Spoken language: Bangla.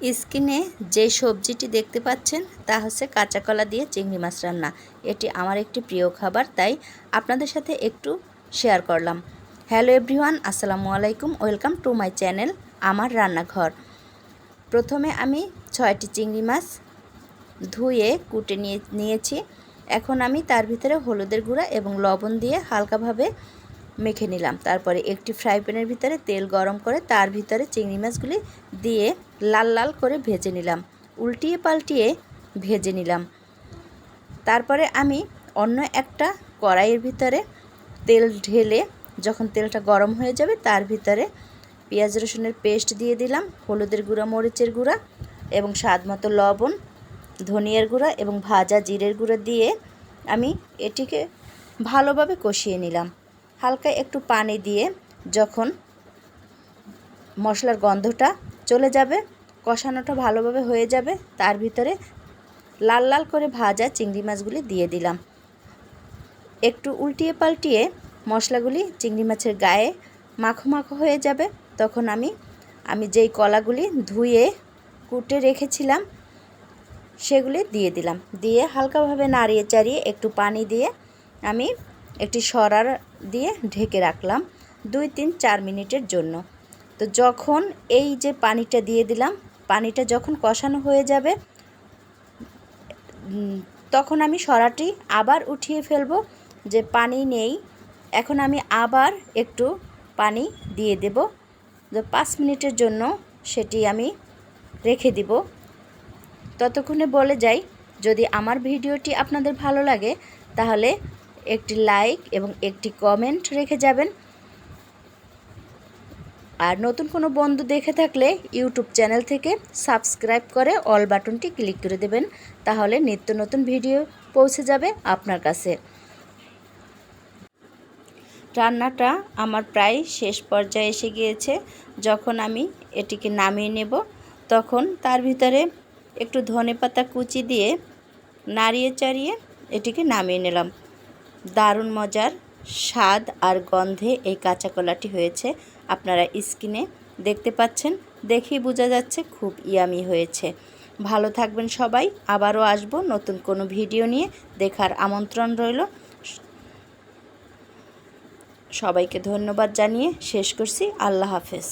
স্ক্রিনে যে সবজিটি দেখতে পাচ্ছেন তা হচ্ছে কাঁচা কলা দিয়ে চিংড়ি মাছ রান্না। এটি আমার একটি প্রিয় খাবার, তাই আপনাদের সাথে একটু শেয়ার করলাম। হ্যালো এভরিওয়ান, আসসালামু আলাইকুম, ওয়েলকাম টু মাই চ্যানেল আমার রান্নাঘর। প্রথমে আমি 6টি চিংড়ি মাছ ধুয়ে কুটে নিয়েছি। এখন আমি তার ভিতরে হলুদের গুঁড়া এবং লবণ দিয়ে হালকাভাবে মেখে নিলাম। তারপরে একটি ফ্রাই প্যানের ভিতরে তেল গরম করে তার ভিতরে চিংড়ি মাছগুলি দিয়ে লাল লাল করে ভেজে নিলাম, উল্টিয়ে পাল্টিয়ে ভেজে নিলাম। তারপরে আমি অন্য একটা কড়াইয়ের ভিতরে তেল ঢেলে যখন তেলটা গরম হয়ে যাবে তার ভিতরে পেঁয়াজ রসুনের পেস্ট দিয়ে দিলাম, হলুদের গুঁড়া, মরিচের গুঁড়া এবং স্বাদ মতো লবণ, ধনিয়ার গুঁড়া এবং ভাজা জিরের গুঁড়া দিয়ে আমি এটিকে ভালোভাবে কষিয়ে নিলাম। হালকা একটু পানি দিয়ে যখন মশলার গন্ধটা চলে যাবে, কষানোটা ভালোভাবে হয়ে যাবে, তার ভিতরে লাল লাল করে ভাজা চিংড়ি মাছগুলি দিয়ে দিলাম। একটু উল্টিয়ে পাল্টিয়ে মশলাগুলি চিংড়ি মাছের গায়ে মাখো মাখো হয়ে যাবে, তখন আমি যেই কলাগুলি ধুয়ে কুটে রেখেছিলাম সেগুলি দিয়ে দিলাম। দিয়ে হালকাভাবে নাড়িয়ে চাড়িয়ে একটু পানি দিয়ে আমি একটি সরার দিয়ে ঢেকে রাখলাম 2-3-4 মিনিটের জন্য। তো যখন এই যে পানিটা দিয়ে দিলাম, পানিটা যখন কষানো হয়ে যাবে তখন আমি সরাটি আবার উঠিয়ে ফেলবো, যে পানি নেই। এখন আমি আবার একটু পানি দিয়ে দেব, 5 মিনিটের জন্য সেটি আমি রেখে দিব। ততক্ষণে বলে যাই, যদি আমার ভিডিওটি আপনাদের ভালো লাগে তাহলে একটি লাইক এবং একটি কমেন্ট রেখে যাবেন। আর নতুন কোনো বন্ধু দেখে থাকলে ইউটিউব চ্যানেল থেকে সাবস্ক্রাইব করে অল বাটনটি ক্লিক করে দেবেন, তাহলে নিত্য নতুন ভিডিও পৌঁছে যাবে আপনার কাছে। রান্নাটা আমার প্রায় শেষ পর্যায়ে এসে গিয়েছে। যখন আমি এটিকে নামিয়ে নেব তখন তার ভিতরে একটু ধনেপাতা কুচি দিয়ে নাড়িয়ে চাড়িয়ে এটিকে নামিয়ে নিলাম। দারুণ মজার স্বাদ আর গন্ধে এই কাঁচা কলাটি হয়েছে। আপনারা স্ক্রিনে দেখতে পাচ্ছেন, দেখেই বোঝা যাচ্ছে খুব ইয়ামি হয়েছে। ভালো থাকবেন সবাই, আবারও আসবো নতুন কোনো ভিডিও নিয়ে, দেখার আমন্ত্রণ রইল। সবাইকে ধন্যবাদ জানিয়ে শেষ করছি। আল্লাহ হাফেজ।